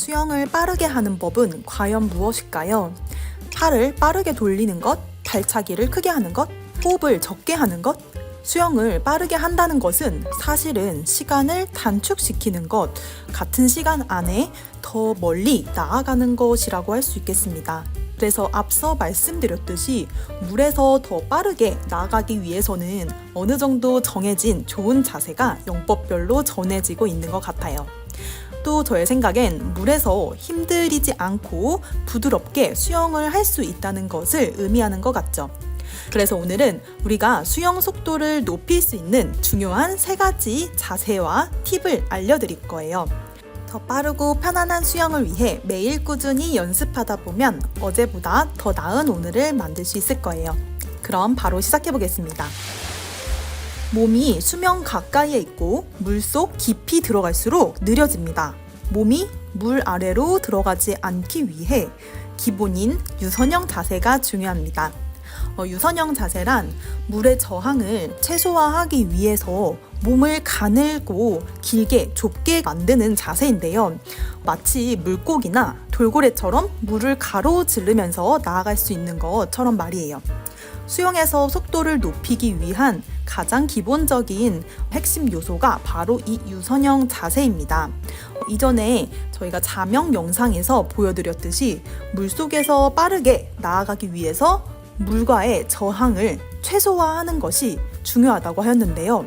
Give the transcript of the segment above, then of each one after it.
수영을 빠르게 하는 법은 과연 무엇일까요? 팔을 빠르게 돌리는 것, 발차기를 크게 하는 것, 호흡을 적게 하는 것? 수영을 빠르게 한다는 것은 사실은 시간을 단축시키는 것, 같은 시간 안에 더 멀리 나아가는 것이라고 할 수 있겠습니다. 그래서 앞서 말씀드렸듯이 물에서 더 빠르게 나아가기 위해서는 어느 정도 정해진 좋은 자세가 영법별로 전해지고 있는 것 같아요. 또 저의 생각엔 물에서 힘들이지 않고 부드럽게 수영을 할 수 있다는 것을 의미하는 것 같죠. 그래서 오늘은 우리가 수영 속도를 높일 수 있는 중요한 3가지 자세와 팁을 알려드릴 거예요. 더 빠르고 편안한 수영을 위해 매일 꾸준히 연습하다 보면 어제보다 더 나은 오늘을 만들 수 있을 거예요. 그럼 바로 시작해 보겠습니다. 몸이 수면 가까이에 있고 물속 깊이 들어갈수록 느려집니다. 몸이 물 아래로 들어가지 않기 위해 기본인 유선형 자세가 중요합니다. 유선형 자세란 물의 저항을 최소화하기 위해서 몸을 가늘고 길게 좁게 만드는 자세인데요. 마치 물고기나 돌고래처럼 물을 가로지르면서 나아갈 수 있는 것처럼 말이에요. 수영에서 속도를 높이기 위한 가장 기본적인 핵심 요소가 바로 이 유선형 자세입니다. 이전에 저희가 자명 영상에서 보여드렸듯이 물속에서 빠르게 나아가기 위해서 물과의 저항을 최소화하는 것이 중요하다고 하였는데요.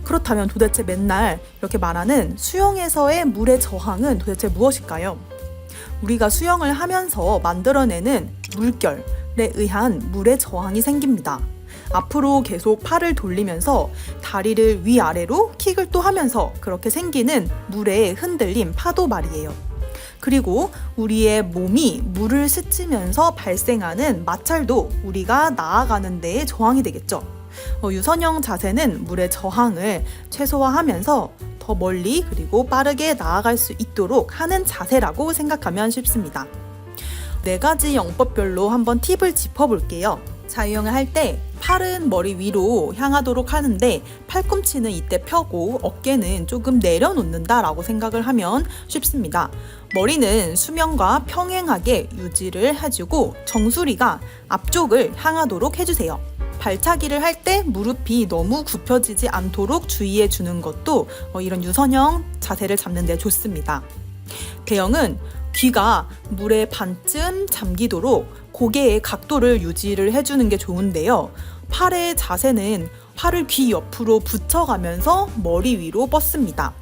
그렇다면 도대체 맨날 이렇게 말하는 수영에서의 물의 저항은 도대체 무엇일까요? 우리가 수영을 하면서 만들어내는 물결에 의한 물의 저항이 생깁니다. 앞으로 계속 팔을 돌리면서 다리를 위아래로 킥을 또 하면서 그렇게 생기는 물의 흔들림, 파도 말이에요. 그리고 우리의 몸이 물을 스치면서 발생하는 마찰도 우리가 나아가는 데에 저항이 되겠죠. 유선형 자세는 물의 저항을 최소화하면서 더 멀리 그리고 빠르게 나아갈 수 있도록 하는 자세라고 생각하면 쉽습니다. 4가지 영법별로 한번 팁을 짚어볼게요. 자유형을 할 때 팔은 머리 위로 향하도록 하는데 팔꿈치는 이때 펴고 어깨는 조금 내려놓는다라고 생각을 하면 쉽습니다. 머리는 수면과 평행하게 유지를 해주고 정수리가 앞쪽을 향하도록 해주세요. 발차기를 할 때 무릎이 너무 굽혀지지 않도록 주의해 주는 것도 이런 유선형 자세를 잡는 데 좋습니다. 대형은 귀가 물에 반쯤 잠기도록 고개의 각도를 유지를 해주는 게 좋은데요. 팔의 자세는 팔을 귀 옆으로 붙여가면서 머리 위로 뻗습니다.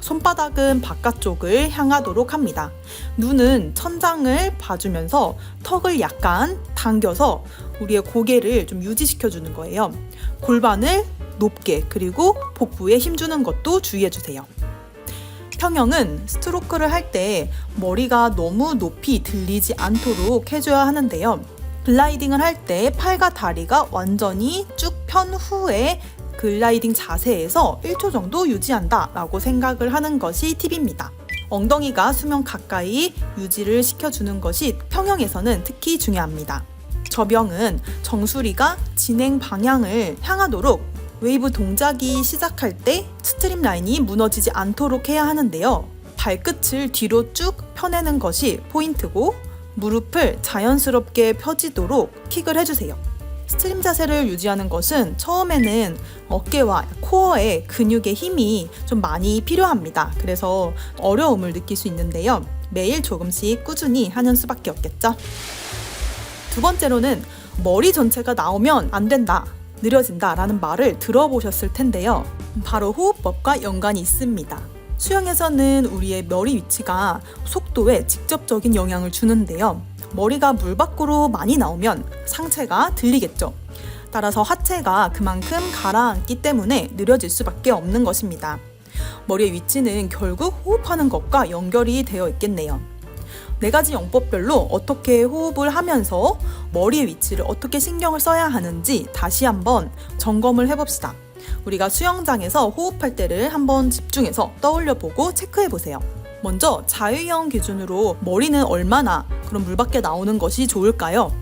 손바닥은 바깥쪽을 향하도록 합니다. 눈은 천장을 봐주면서 턱을 약간 당겨서 우리의 고개를 좀 유지시켜주는 거예요. 골반을 높게 그리고 복부에 힘주는 것도 주의해주세요. 평형은 스트로크를 할 때 머리가 너무 높이 들리지 않도록 해줘야 하는데요. 글라이딩을 할 때 팔과 다리가 완전히 쭉 편 후에 글라이딩 자세에서 1초 정도 유지한다 라고 생각을 하는 것이 팁입니다. 엉덩이가 수면 가까이 유지를 시켜주는 것이 평형에서는 특히 중요합니다. 접영은 정수리가 진행 방향을 향하도록 웨이브 동작이 시작할 때 스트림 라인이 무너지지 않도록 해야 하는데요. 발끝을 뒤로 쭉 펴내는 것이 포인트고 무릎을 자연스럽게 펴지도록 킥을 해주세요. 스트림 자세를 유지하는 것은 처음에는 어깨와 코어의 근육의 힘이 좀 많이 필요합니다. 그래서 어려움을 느낄 수 있는데요. 매일 조금씩 꾸준히 하는 수밖에 없겠죠. 2번째로는 머리 전체가 나오면 안 된다, 느려진다 라는 말을 들어보셨을 텐데요. 바로 호흡법과 연관이 있습니다. 수영에서는 우리의 머리 위치가 속도에 직접적인 영향을 주는데요. 머리가 물 밖으로 많이 나오면 상체가 들리겠죠. 따라서 하체가 그만큼 가라앉기 때문에 느려질 수밖에 없는 것입니다. 머리의 위치는 결국 호흡하는 것과 연결이 되어 있겠네요. 4가지 영법별로 어떻게 호흡을 하면서 머리의 위치를 어떻게 신경을 써야 하는지 다시 한번 점검을 해봅시다. 우리가 수영장에서 호흡할 때를 한번 집중해서 떠올려보고 체크해보세요. 먼저 자유형 기준으로 머리는 얼마나 그럼 물 밖에 나오는 것이 좋을까요?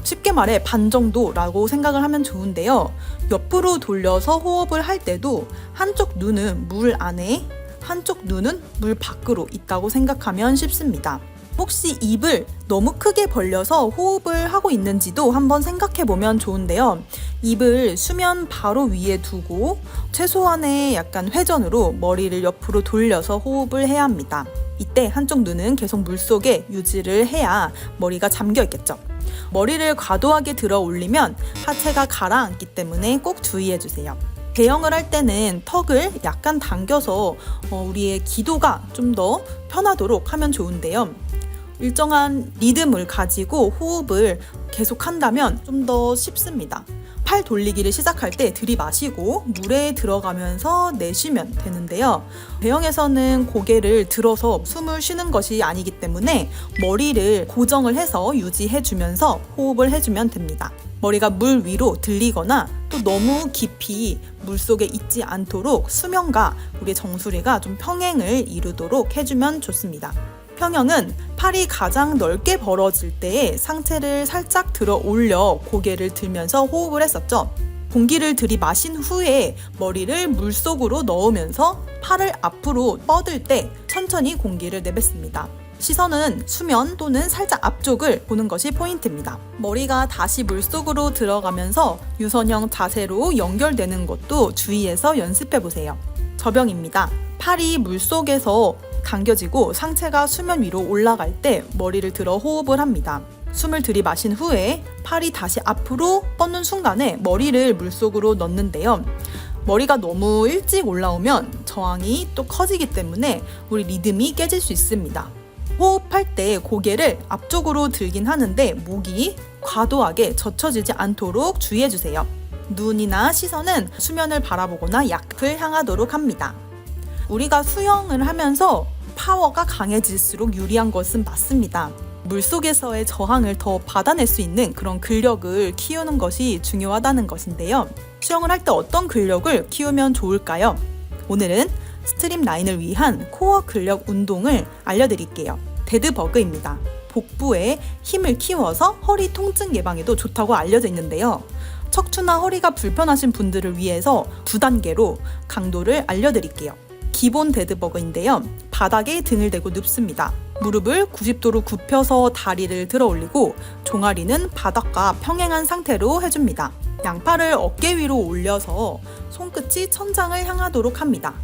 쉽게 말해 반 정도라고 생각을 하면 좋은데요. 옆으로 돌려서 호흡을 할 때도 한쪽 눈은 물 안에, 한쪽 눈은 물 밖으로 있다고 생각하면 쉽습니다. 혹시 입을 너무 크게 벌려서 호흡을 하고 있는지도 한번 생각해 보면 좋은데요. 입을 수면 바로 위에 두고 최소한의 약간 회전으로 머리를 옆으로 돌려서 호흡을 해야 합니다. 이때 한쪽 눈은 계속 물속에 유지를 해야 머리가 잠겨 있겠죠. 머리를 과도하게 들어 올리면 하체가 가라앉기 때문에 꼭 주의해 주세요. 배영을 할 때는 턱을 약간 당겨서 우리의 기도가 좀 더 편하도록 하면 좋은데요. 일정한 리듬을 가지고 호흡을 계속 한다면 좀 더 쉽습니다. 팔 돌리기를 시작할 때 들이마시고 물에 들어가면서 내쉬면 되는데요. 배영에서는 고개를 들어서 숨을 쉬는 것이 아니기 때문에 머리를 고정을 해서 유지해주면서 호흡을 해주면 됩니다. 머리가 물 위로 들리거나 또 너무 깊이 물속에 있지 않도록 수면과 우리의 정수리가 좀 평행을 이루도록 해주면 좋습니다. 평형은 팔이 가장 넓게 벌어질 때에 상체를 살짝 들어 올려 고개를 들면서 호흡을 했었죠. 공기를 들이마신 후에 머리를 물속으로 넣으면서 팔을 앞으로 뻗을 때 천천히 공기를 내뱉습니다. 시선은 수면 또는 살짝 앞쪽을 보는 것이 포인트입니다. 머리가 다시 물속으로 들어가면서 유선형 자세로 연결되는 것도 주의해서 연습해 보세요. 저병입니다. 팔이 물속에서 당겨지고 상체가 수면 위로 올라갈 때 머리를 들어 호흡을 합니다. 숨을 들이마신 후에 팔이 다시 앞으로 뻗는 순간에 머리를 물속으로 넣는데요. 머리가 너무 일찍 올라오면 저항이 또 커지기 때문에 우리 리듬이 깨질 수 있습니다. 호흡할 때 고개를 앞쪽으로 들긴 하는데 목이 과도하게 젖혀지지 않도록 주의해주세요. 눈이나 시선은 수면을 바라보거나 약을 향하도록 합니다. 우리가 수영을 하면서 파워가 강해질수록 유리한 것은 맞습니다. 물속에서의 저항을 더 받아낼 수 있는 그런 근력을 키우는 것이 중요하다는 것인데요. 수영을 할 때 어떤 근력을 키우면 좋을까요? 오늘은 스트림 라인을 위한 코어 근력 운동을 알려드릴게요. 데드버그입니다. 복부에 힘을 키워서 허리 통증 예방에도 좋다고 알려져 있는데요. 척추나 허리가 불편하신 분들을 위해서 2단계로 강도를 알려드릴게요. 기본 데드버그인데요. 바닥에 등을 대고 눕습니다. 무릎을 90도로 굽혀서 다리를 들어 올리고 종아리는 바닥과 평행한 상태로 해줍니다. 양팔을 어깨 위로 올려서 손끝이 천장을 향하도록 합니다.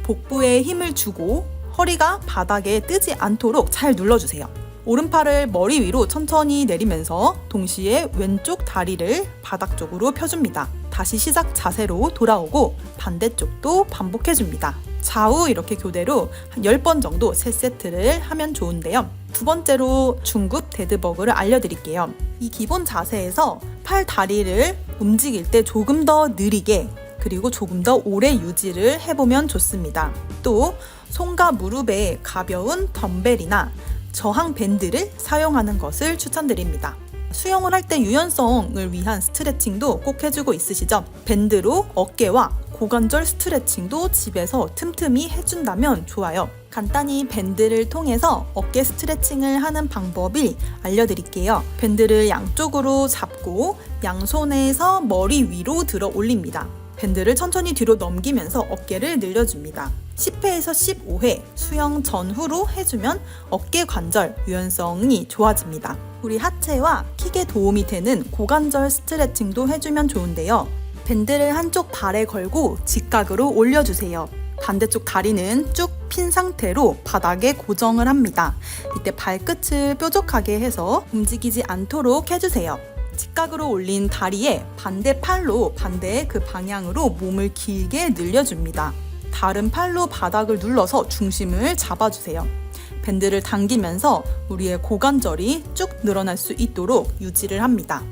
복부에 힘을 주고 허리가 바닥에 뜨지 않도록 잘 눌러주세요. 오른팔을 머리 위로 천천히 내리면서 동시에 왼쪽 다리를 바닥 쪽으로 펴줍니다. 다시 시작 자세로 돌아오고 반대쪽도 반복해줍니다. 좌우 이렇게 교대로 한 10번 정도 3세트를 하면 좋은데요. 2번째로 중급 데드버그를 알려드릴게요. 이 기본 자세에서 팔 다리를 움직일 때 조금 더 느리게 그리고 조금 더 오래 유지를 해보면 좋습니다. 또 손과 무릎에 가벼운 덤벨이나 저항 밴드를 사용하는 것을 추천드립니다. 수영을 할 때 유연성을 위한 스트레칭도 꼭 해주고 있으시죠? 밴드로 어깨와 고관절 스트레칭도 집에서 틈틈이 해준다면 좋아요. 간단히 밴드를 통해서 어깨 스트레칭을 하는 방법을 알려드릴게요. 밴드를 양쪽으로 잡고 양손에서 머리 위로 들어 올립니다. 밴드를 천천히 뒤로 넘기면서 어깨를 늘려줍니다. 10회에서 15회 수영 전후로 해주면 어깨 관절 유연성이 좋아집니다. 우리 하체와 킥에 도움이 되는 고관절 스트레칭도 해주면 좋은데요. 밴드를 한쪽 발에 걸고 직각으로 올려주세요. 반대쪽 다리는 쭉 핀 상태로 바닥에 고정을 합니다. 이때 발끝을 뾰족하게 해서 움직이지 않도록 해주세요. 직각으로 올린 다리에 반대 팔로 반대의 그 방향으로 몸을 길게 늘려줍니다. 다른 팔로 바닥을 눌러서 중심을 잡아주세요. 밴드를 당기면서 우리의 고관절이 쭉 늘어날 수 있도록 유지를 합니다.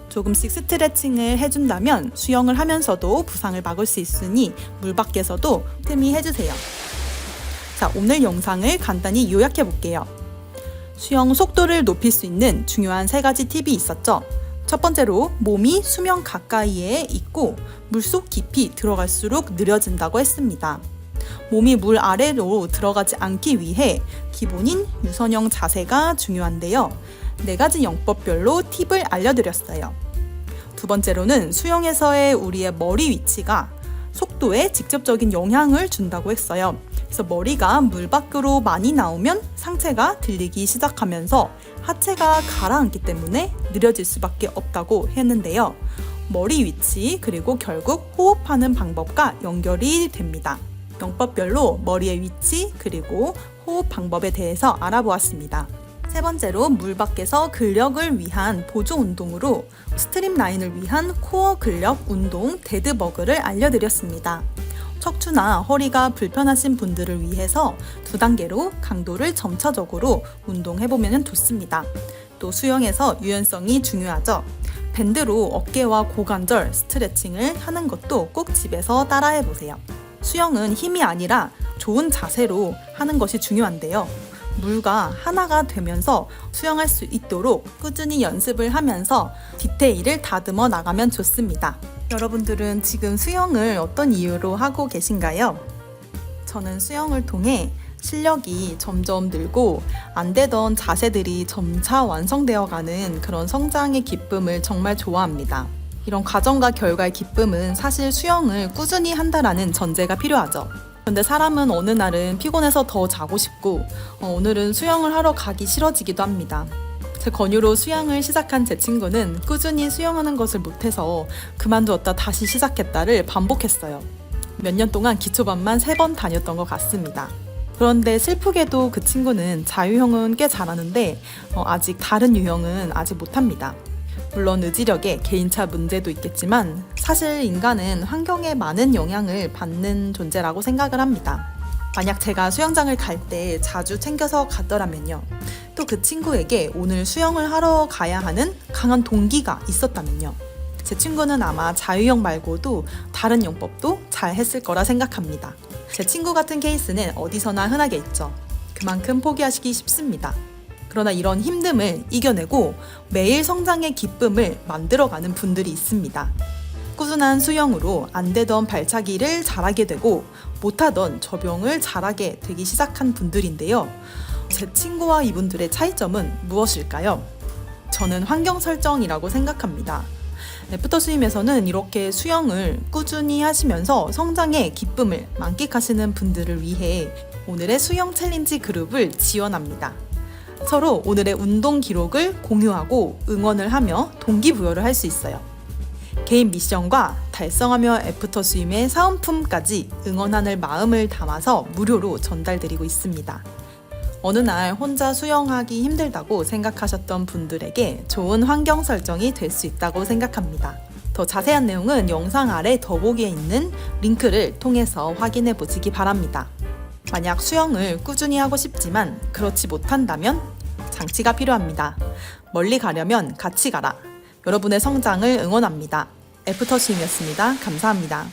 조금씩 스트레칭을 해준다면 수영을 하면서도 부상을 막을 수 있으니 물 밖에서도 틈이 해주세요. 자, 오늘 영상을 간단히 요약해 볼게요. 수영 속도를 높일 수 있는 중요한 3가지 팁이 있었죠. 첫 번째로 몸이 수면 가까이에 있고 물속 깊이 들어갈수록 느려진다고 했습니다. 몸이 물 아래로 들어가지 않기 위해 기본인 유선형 자세가 중요한데요. 4가지 영법별로 팁을 알려드렸어요. 2번째로는 수영에서의 우리의 머리 위치가 속도에 직접적인 영향을 준다고 했어요. 그래서 머리가 물 밖으로 많이 나오면 상체가 들리기 시작하면서 하체가 가라앉기 때문에 느려질 수밖에 없다고 했는데요. 머리 위치 그리고 결국 호흡하는 방법과 연결이 됩니다. 영법별로 머리의 위치 그리고 호흡 방법에 대해서 알아보았습니다. 세 번째로 물 밖에서 근력을 위한 보조 운동으로 스트림라인을 위한 코어 근력 운동 데드버그를 알려드렸습니다. 척추나 허리가 불편하신 분들을 위해서 2단계로 강도를 점차적으로 운동해보면 좋습니다. 또 수영에서 유연성이 중요하죠. 밴드로 어깨와 고관절 스트레칭을 하는 것도 꼭 집에서 따라해보세요. 수영은 힘이 아니라 좋은 자세로 하는 것이 중요한데요. 물과 하나가 되면서 수영할 수 있도록 꾸준히 연습을 하면서 디테일을 다듬어 나가면 좋습니다. 여러분들은 지금 수영을 어떤 이유로 하고 계신가요? 저는 수영을 통해 실력이 점점 늘고 안 되던 자세들이 점차 완성되어 가는 그런 성장의 기쁨을 정말 좋아합니다. 이런 과정과 결과의 기쁨은 사실 수영을 꾸준히 한다라는 전제가 필요하죠. 근데 사람은 어느 날은 피곤해서 더 자고 싶고 오늘은 수영을 하러 가기 싫어지기도 합니다. 제 권유로 수영을 시작한 제 친구는 꾸준히 수영하는 것을 못해서 그만두었다 다시 시작했다를 반복했어요. 몇 년 동안 기초반만 3번 다녔던 것 같습니다. 그런데 슬프게도 그 친구는 자유형은 꽤 잘하는데 아직 다른 유형은 아직 못합니다. 물론 의지력에 개인차 문제도 있겠지만 사실 인간은 환경에 많은 영향을 받는 존재라고 생각을 합니다. 만약 제가 수영장을 갈 때 자주 챙겨서 갔더라면요. 또 그 친구에게 오늘 수영을 하러 가야 하는 강한 동기가 있었다면요. 제 친구는 아마 자유형 말고도 다른 영법도 잘 했을 거라 생각합니다. 제 친구 같은 케이스는 어디서나 흔하게 있죠. 그만큼 포기하시기 쉽습니다. 그러나 이런 힘듦을 이겨내고 매일 성장의 기쁨을 만들어가는 분들이 있습니다. 꾸준한 수영으로 안 되던 발차기를 잘하게 되고 못하던 접영을 잘하게 되기 시작한 분들인데요. 제 친구와 이분들의 차이점은 무엇일까요? 저는 환경 설정이라고 생각합니다. 애프터 스윙에서는 이렇게 수영을 꾸준히 하시면서 성장의 기쁨을 만끽하시는 분들을 위해 오늘의 수영 챌린지 그룹을 지원합니다. 서로 오늘의 운동 기록을 공유하고 응원을 하며 동기부여를 할 수 있어요. 개인 미션과 달성하며 애프터 스윙의 사은품까지 응원하는 마음을 담아서 무료로 전달드리고 있습니다. 어느 날 혼자 수영하기 힘들다고 생각하셨던 분들에게 좋은 환경 설정이 될 수 있다고 생각합니다. 더 자세한 내용은 영상 아래 더보기에 있는 링크를 통해서 확인해 보시기 바랍니다. 만약 수영을 꾸준히 하고 싶지만 그렇지 못한다면 장치가 필요합니다. 멀리 가려면 같이 가라. 여러분의 성장을 응원합니다. 애프터 스윙이었습니다. 감사합니다.